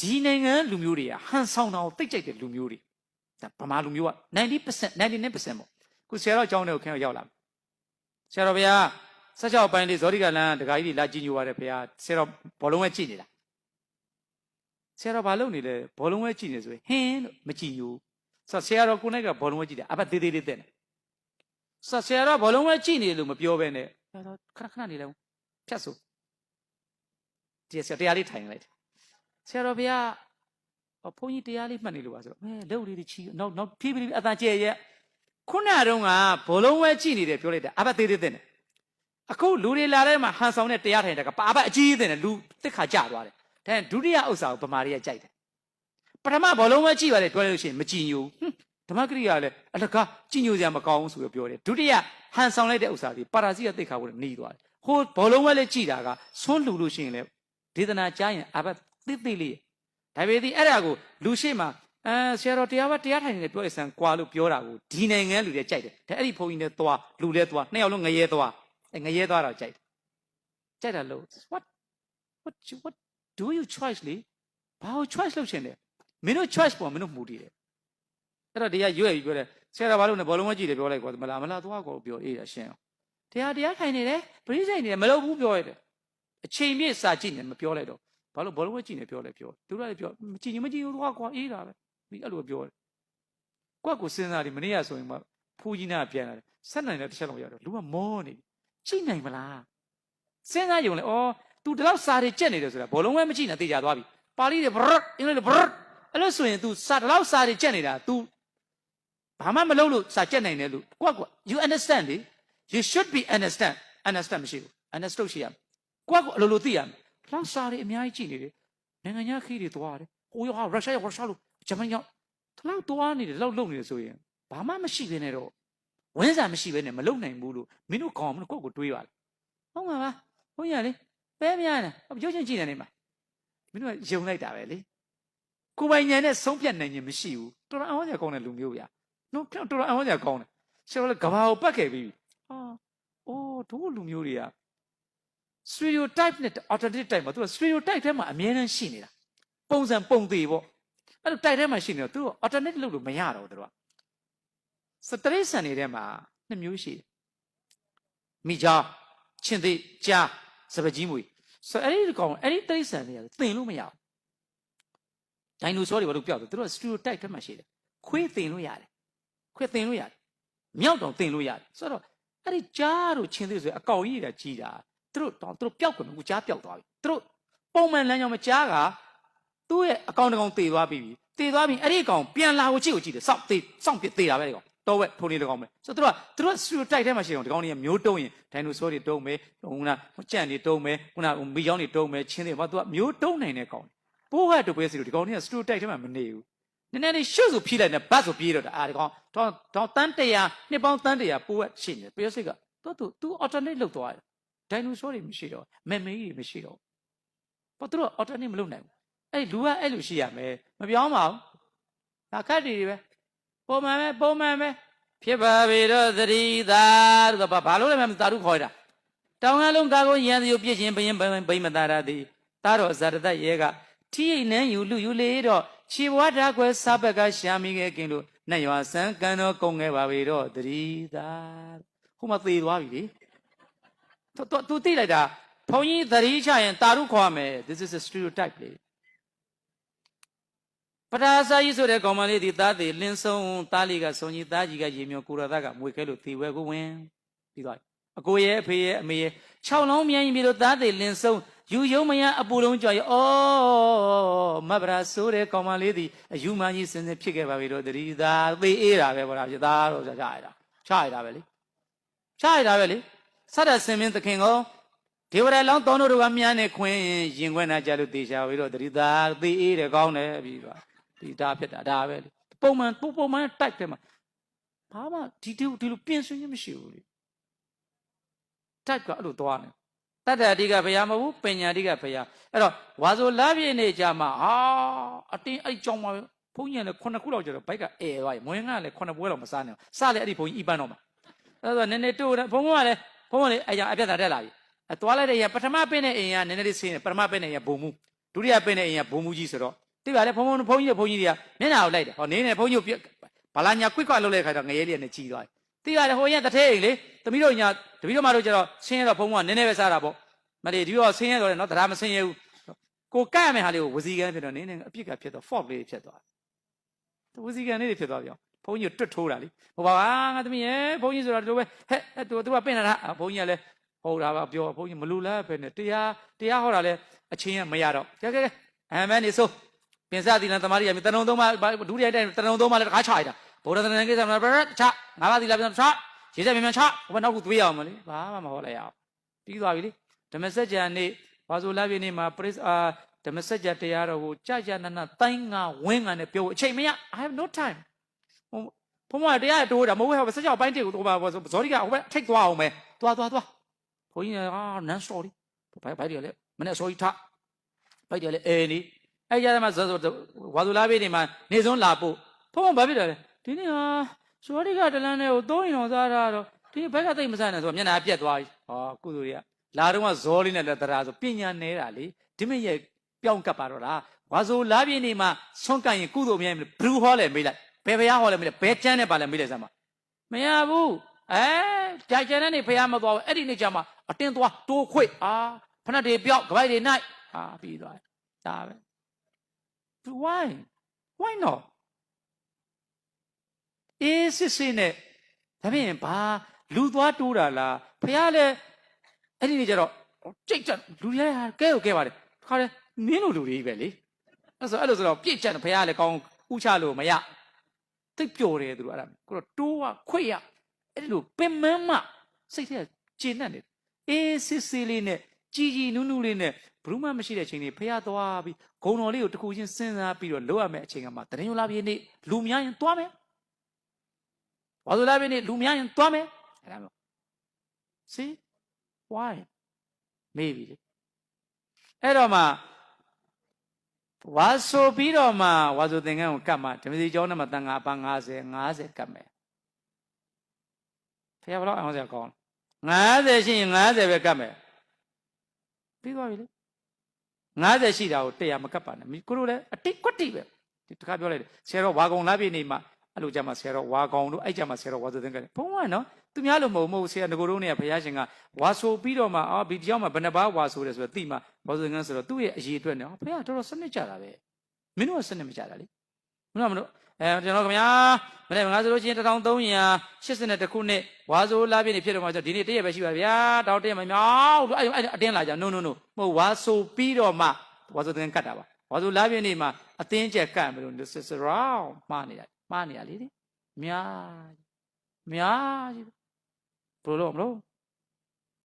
ဒီနိုင်ငံလူမျိုးတွေကဟန်ဆောင်တာကိုတိတ်ကြိုက်တဲ့လူမျိုးတွေဒါဗမာလူမျိုးက 90% 99% ပေါ့ခုဆရာတော်အကြောင်းတွေကိုခင်ဗျရောက်လာဆရာတော်ဘုရား16ပိုင်းလေးဇောတိကလန်တခါကြီးလာကြည်ညိုပါတယ်ဘုရားဆရာတော်ဘောလုံးဝဲကြည့်နေတာဆရာတော်ဘာလုပ်နေလဲဘောလုံးဝဲကြည့်နေဆိုရင်ဟင်းလို့မကြည်ညိုဆိုဆရာတော်ကိုယ်နဲ့ကဘောလုံးဝဲကြည့်တယ်အဘသေးသေးလေးတဲ့နေဆိုဆရာတော်ဘောလုံးဝဲကြည့်နေလို့မပြောဘဲနဲ့ဆရာတော်ခဏနေလိုက်ဖြတ်ဆိုဒီဆရာတရားလေးထိုင်လိုက်ဆရာတော်ဘုရားဘုန်းကြီးတရားလေးမှတ်နေလို့ပါဆိုတော့လက်လေးတွေချီနောက်ဖြည်းဖြည်းအတန်ကျဲရဲ့ခုနတုန်းကဘောလုံးဝဲကြည့်နေတယ်ပြောလိုက်တာအဘသေးသေးတဲ့နေအခုလူတွေလာတဲ့မှာဟန်ဆောင်တဲ့တရားထိုင်တာကပါအဘအကြီးတဲ့နေလူတစ်ခါကြသွားတယ်ဒါဒုတိယဥစ္စာကိုဗမာတွေကကြိုက်တယ်ပထမဘောလုံးဝဲကြည့်ပါတယ်ပြောလို့ရှိရင်မကြည်ညိုဓမ္မဂရိယာလည်းအလကားကြည်ညိုစရာမကောင်းဘူးဆိုပြီးပြောတယ်ဒုတိယဟန်ဆောင်လိုက်တဲ့ဥစ္စာဒီပါရာဇိကသိခါကိုနှီးသွားတယ်ဟိုဘောလုံးဝဲလေးကြည့်တာကဆွန်းလှူလို့ရှိရင်လည်းဒေသနာကြားရင်အဘသိသိလေးဒါပေမဲ့အဲ့ဒါကိုလူရှိမှဆရာတော်တရားထိုင်နေတယ်ပြောရစံကွာလို့ပြောတာကိုဒီနိုင်ငံလူတွေကြိုက်တယ်ဒါအဲ့ဒီဘုန်းကြီးနဲ့သွားလူလဲသွားနှစ်ယောက်လုံးငရဲသွားငရဲသွားတော့ကြိုက်တယ်လို့ what do you choice လေဘာလို့ choice လုပ်ချင်လဲမင်းတို့ choice ပေါ်မင်းတို့မူတည်တယ်အဲ့တော့တရားရွေ့ပြီးပြောတယ်ဆရာတော်ဘာလို့လဲဘောလုံးမကြည့်တယ်ပြောလိုက်ကွာမလားသွားကောပြောအေးတာရှင်းအောင်တရားထိုင်နေတယ်ပရိစိတ်နေတယ်မလုပ်ဘူးပြောရတယ်အချိန်ပြည့်စာကြည့်နေမပြောလိုက်တော့ဘာလို့ဘောလုံးဝဲကြည့်နေပြောလဲပြောသူတို့လည်းပြောမကြည့်ဘူးသွားကွာအေးတာပဲဒီအဲ့လိုပြောတယ်ကွက်ကိုစဉ်းစားတယ်မနေ့ကဆိုရင်မှဖူးကြီးနာပြန်လာတယ်ဆက်နိုင်တဲ့တစ်ချက်လောက်ရတော့လူကမောနေကြည့်နိုင်မလားစဉ်းစားရုံလေဩ तू ဒီလောက်စာတွေကြက်နေတယ်ဆိုတာဘောလုံးဝဲမကြည့်နဲ့သိကြသွားပြီပါဠိတွေဘရတ်အင်္ဂလိပ်တွေဘရတ်အဲ့လိုဆိုရင် तू စာဒီလောက်စာတွေကြက်နေတာ तू ဘာမှမလုပ်လို့စာကြက်နိုင်တယ်လို့ကွက် you understand လေ you should be understand မရှိဘူး understood ရှိရမယ်ကွက်ကိုအလိုလိုသိရမယ်လောက်စာတွေအများကြီးကြည့်နေတယ်နိုင်ငံညာခီးတွေသွားတယ်ဟိုရောရုရှားလို့ဂျမန်ရောက်ဒီလောက်သွားနေတယ်လောက်လုံနေတယ်ဆိုရင်ဘာမှမရှိဘဲနဲ့တော့ဝင်းစာမရှိဘဲနဲ့မလုံနိုင်ဘူးလို့မင်းတို့ကောင်းမလို့ကိုယ့်ကိုတွေးပါလေဟုတ်မှာပါဘုန်းကြီးကလေပဲများနေရုပ်ချင်းကြည့်နေနေမှာမင်းတို့ကယုံလိုက်တာပဲလေကိုယ်ပိုင်ဉာဏ်နဲ့ဆုံးဖြတ်နိုင်ခြင်းမရှိဘူးတော်တော်အဝန်းစရာကောင်းတဲ့လူမျိုးဗျာနော်တော်တော်အဝန်းစရာကောင်းတယ်ဆရာကလည်းကဘာကိုပတ်ခဲ့ပြီးအိုးတို့လူမျိုးတွေက stereotype နဲ့ alternative type မှာသူက stereotype ထဲမှာအမြဲတမ်းရှိနေတာပုံစံပုံသေးပေါ့အဲ့လို type ထဲမှာရှိနေတော့သူက alternative လုပ်လို့မရတော့ဘူးသူကစတရိတ်ဆန်နေတဲ့မှာနှစ်မျိုးရှိတယ်မိကြားချင်းသေးကြားစပကြီးမွေဆိုအဲ့ဒီကောင်အဲ့ဒီတရိတ်ဆန်တွေကသင်လို့မရဘူးဒိုင်နိုဆောတွေဘာလို့ပြောက်တယ်သူတို့က stereotype ထဲမှာရှိတယ်ခွေးသင်လို့ရတယ်ခွေးသင်လို့ရတယ်မြောက်တောင်သင်လို့ရတယ်ဆိုတော့အဲ့ဒီကြားတို့ချင်းသေးဆိုအကောင်ကြီးတွေကကြီးတာသူတို့ပျောက်ကုန်ကူကြားပျောက်သွားပြီသူတို့ပုံမှန်လမ်းကြောင်းမကြားကသူ့ရဲ့အကောင်တကောင်တေသွားပြီအဲ့ဒီအကောင်ပြန်လာကိုကြည့်တယ်စောင့်ပြစ်တေတာပဲဒီကောင်တော့ဝက်ထုံနေတကောင်ပဲဆိုတော့သူတို့ stereotype ထဲမှာရှိအောင်ဒီကောင်တွေကမျိုးတုံးရင်ဒိုင်နိုဆောတွေတုံးမယ်ခုနကြံ့တွေတုံးမယ်ခုနမိချောင်းတွေတုံးမယ်ချင်းတွေဘာသူကမျိုးတုံးနိုင်တဲ့ကောင်ပိုးဟတ်တူပဲစီလို့ဒီကောင်တွေက stereotype ထဲမှာမနေဘူးနည်းနည်းလေးရှုပ်ဆိုဖြီးလိုက်နေဘတ်ဆိုပြေးတော့ဒီကောင်တော့တန်း100နှစ်ပေါင်းတန်း100ပိုးဟတ်ရှိနေတယ်ပြောစိတ်ကသူ alternate လုပ်သွားတယ်ဒိုင်နိုဆောတွေမရှိတော့မေမေကြီးတွေမရှိတော့ဘာသူတို့ alternate မလုပ်နိုင်ဘူးအဲ့လူကအဲ့လိုရှိရမယ်မပြောင်းပါဘူးဒါခက်တွေပဲပုံမှန်ပဲဖြစ်ပါပေတော့သတိသာတို့ဘာလို့လဲမသာဓုခေါ်တာတောင်ကလုံးကာကိုရန်သူပြစ်ခြင်းဘယင်ဘိမသာရသည်သားတော်ဇာတတရဲကထိအိနန်းယူလေတော့ခြေဘွားဓာကွယ်စားဘက်ကရှာမိခဲ့ကင်းလို့နှက်ရွာဆန်းကန်တော်ကုန်ခဲ့ပါပေတော့သတိသာဟိုမှာသေသွားပြီလေသူသိလိုက်တာဘုန်းကြီးသတိချရင်တာရုခေါ်မယ် this is a stereotype လေပဒါစာကြီးဆိုတဲ့ကောင်မလေးဒီသားသေးလင်းဆုံးသားလေးကဆုံးကြီးသားကြီးကရေမြော်ကိုရသားကမွေခဲလို့သေဝဲကိုဝင်ပြီးသွားအကိုရဲ့အဖေရဲ့အမေရဲ့6လုံးမြိုင်းပြီးလို့သားသေးလင်းဆုံးယူယုံမယအပူလုံးကြော်ရဩမဗရာဆိုတဲ့ကောင်မလေးဒီအယူမကြီးစင်စင်ဖြစ်ခဲ့ပါပြီတော့တတိသားသေအေးတာပဲဗောလားဖြစ်သားတော့ချရတာပဲလေဆတ်တဲ့စင်မင်းသခင်ကိုဒေဝရလောင်းတောင်းတို့ကမြန်းနေခွင်းရင်ခွဲနာကြလို့တေချာပြီးတော့တတိသားသေအေးတယ်ကောင်းတယ်ပြီးသွားဒီဒါဖြစ်တာဒါပဲလေပုံမှန်တိုက်တယ်မှာဘာမှဒီလိုပြင်ဆင်ခြင်းမရှိဘူးလေတိုက်ကအဲ့လိုသွားနေတတ္တအဓိကဘုရားမဟုတ်ဘူးပညာအဓိကဘုရားအဲ့တော့ဝါဆိုလာပြည့်နေကြမှာအတင်းအဲ့ကြောင်းမှာဘုန်းကြီးကလည်း9ခုလောက်ကျတော့ဘိုက်ကအဲသွားပြီမွေးငါလည်း9ပွဲလောက်မစားနိုင်ဘူးစလည်းအဲ့ဒီဘုန်းကြီးဤပန်းတော့မှာအဲ့တော့နည်းနည်းတို့ဘုန်းကလည်းအဲ့ကြောင့်အပြတ်တာတက်လာပြီသွားလိုက်တဲ့ရပထမပင်းတဲ့အိမ်ကနည်းနည်းလေးဆင်းတယ်ပထမပင်းတဲ့အိမ်ကဘုံမူဒုတိယပင်းတဲ့အိမ်ကဘုံမူကြီးဆိုတော့ သိပါလေဘုံကြီးတွေကမျက်နှာကိုလိုက်တယ်ဟောနေနေဘုန်းကြီးဘာလာညာကွိကွလုပ်လိုက်ခါတော့ငရဲလေးနဲ့ကြီးသွားတယ်သိပါလေဟိုရင်တထဲအိမ်လေသမီးတို့ညာတပီးတို့မတို့ကျတော့ဆင်းရဲတော့ဘုံကနည်းနည်းပဲစားတာပေါ့မလေးဒီတော့ဆင်းရဲတော့လေနော်တရားမဆင်းရဲဘူးကိုကန့်ရမယ့်ဟာလေးကိုဝစီကန်းဖြစ်တော့နေနေအပြစ်ကဖြစ်တော့ fault လေးဖြစ်သွားတယ်ဝစီကန်းလေးဖြစ်သွားပြောဘုန်းကြီးတွတ်ထိုးတာလေဟိုပါငါသမီးရဲ့ဘုန်းကြီးဆိုတော့ဒီလိုပဲဟဲ့သူကပင့်နေတာဘုန်းကြီးကလည်းဟုတ်တာပါပြောဘုန်းကြီးမလူလားပဲနဲ့တရားဟောတာလဲအချင်းရမရတော့ကဲအမဲနေဆိုပင်စသီလသမားကြီးကတဏုံသုံးပါဒုတိယတိုင်းတဏုံသုံးပါလဲတခါချရတာဗုဒ္ဓသနာကိစ္စမှာချငါးပါးသီလပြန်ချရေးချက်မြန်ချဟိုဘနောက်ခုသွေးရအောင်မလေးဘာမှမဟောလိုက်ရအောင်ပြီးသွားပြီလေဓမ္မစကြာနေ့ဝါဆိုလပြည့်နေ့မှာပရိဓမ္မစကြာတရားတော်ကိုကြာနာတိုင်းငါဝင်းငါနဲ့ပြောအချိန်မရ I have no time ဘုံမတရားတိုးတာမဟုတ်ဘူးစကြောပိုင်းတိကိုတော့ပါဇောတိကဟိုဘက်ထိတ်သွားအောင်ပဲသွားဘုန်းကြီးနန်းစတော်ဘိုက်တယ်လေမနေ့စောကြီးထဘိုက်တယ်လေနေအဲ့ကြတဲ့မှာဝါဆိုလပြည့်နေ့မှာနေစွန်းလာပို့ဘုံဘာဖြစ်တယ်လဲဒီနေ့ဟာဇောတိကတလန်းနဲ့ကိုသုံးရင်တော်စားတာတော့ဒီဘက်ကသိမစားနဲ့ဆိုမျက်နှာပြက်သွားပြီဟောကုသိုလ်တွေကလာတော့ကဇောလေးနဲ့လက်တရာဆိုပညာနေတာလေဒီမရဲ့ပြောင်းကပ်ပါတော့လားဝါဆိုလာပြည့်နေ့မှာဆွန့်ကန်ရင်ကုသိုလ်မြဲဘလူးဟောလဲမေးလိုက်ဘယ်ဘုရားဟောလဲမေးလိုက်ဘယ်ကျမ်းနဲ့ပါလဲမေးလိုက်စမ်းပါမရဘူးကြာကျန်တဲ့နေ့ဘုရားမသွားဘူးအဲ့ဒီနေ့ကျမှအတင်းသွားတိုးခွေဖဏတ်တွေပြောက်ကပိုက်တွေနိုင်ပြီးသွားတယ်ဒါပဲ why not စစ်စစ်နဲ့ဒါပြင်ဘာလူသွားတိုးတာလားဘုရားလည်းအဲ့ဒီနေ့ကျတော့ကြိတ်ကြလူတွေကဲပါတယ်ခါတယ်မင်းလိုလူတွေပဲလေအဲ့လိုဆိုတော့ပြည့်ကျန်ဘုရားလည်းကောင်းဥချလို့မရသိပျော်တယ်သူတို့အဲ့ဒါကိုတော့တိုးခွေရအဲ့လိုပင်မမစိတ်ထဲကျဉ်တ်နေတယ်စစ်လေးနဲ့ကြီးနူးလေးနဲ့ဘယ်မှမရှိတဲ့အချိန်လေးဖះသွားပြီးဂုံတော်လေးကိုတခုချင်းစဉ်းစားပြီးတော့လောက်ရမယ့်အချိန်ကမှတရင်လာပြည့်နေ့လူများရင်သွားမယ်ဘာလို့လာပြည့်နေ့လူများရင်သွားမယ်အဲ့ဒါမျိုး see why maybe အဲ့တော့မှဝါဆိုပြီးတော့မှဝါဆိုသင်္ကန်းကိုကတ်မှဓမ္မစီကျောင်းထဲမှာတန်ခါပါ50ကတ်မယ်ဖះဘယ်တော့အောင်စရာကောင်း50ရှိရင်50ပဲကတ်မယ်ပြီးသွားပြီလေ50ရှိတာကို100မကတ်ပါနဲ့ကိုတို့လည်းအတိတ်ကွတိပဲဒီတခါပြောလိုက်တယ်ဆရာတော်ဝါကောင်လာပြည့်နေမှာအဲ့လိုကြမှာဆရာတော်ဝါကောင်တို့အဲ့ကြမှာဆရာတော်ဝါဆိုသင်္ကန်းဘုံကနော်သူများလို့မဟုတ်ဆရာငကိုတို့နဲ့ဘုရားရှင်ကဝါဆိုပြီးတော့မှဒီကြောင်မှာဘယ်နှပါးဝါဆိုတယ်ဆိုတော့သိမှဝါဆိုသင်္ကန်းဆိုတော့သူ့ရဲ့အရေးအတွက်နဲ့ဘုရားတော်တော်စနစ်ကြတာပဲမင်းတို့ကစနစ်မကြတာလေမင်းတို့ကျွန်တော်ခင်ဗျာမနေ့ငါဆိုလို့ရှိရင်1382ခုနှစ်ဝါဆိုလာပြည့်နေဖြစ်တော့မှဒီနေ့တရက်ပဲရှိပါဗျာတောက်တရက်မမြောက်လို့အဲ့အတင်းလာကြ no မဟုတ်ဝါဆိုပြီးတော့မှဝါဆိုသင်္ကန်းကတ်တာပါဝါဆိုလာပြည့်နေမှာအတင်းကျက်ကတ်မလို့ this is wrong မှားနေတာလေများကြီးဘယ်လိုလုပ်မလို့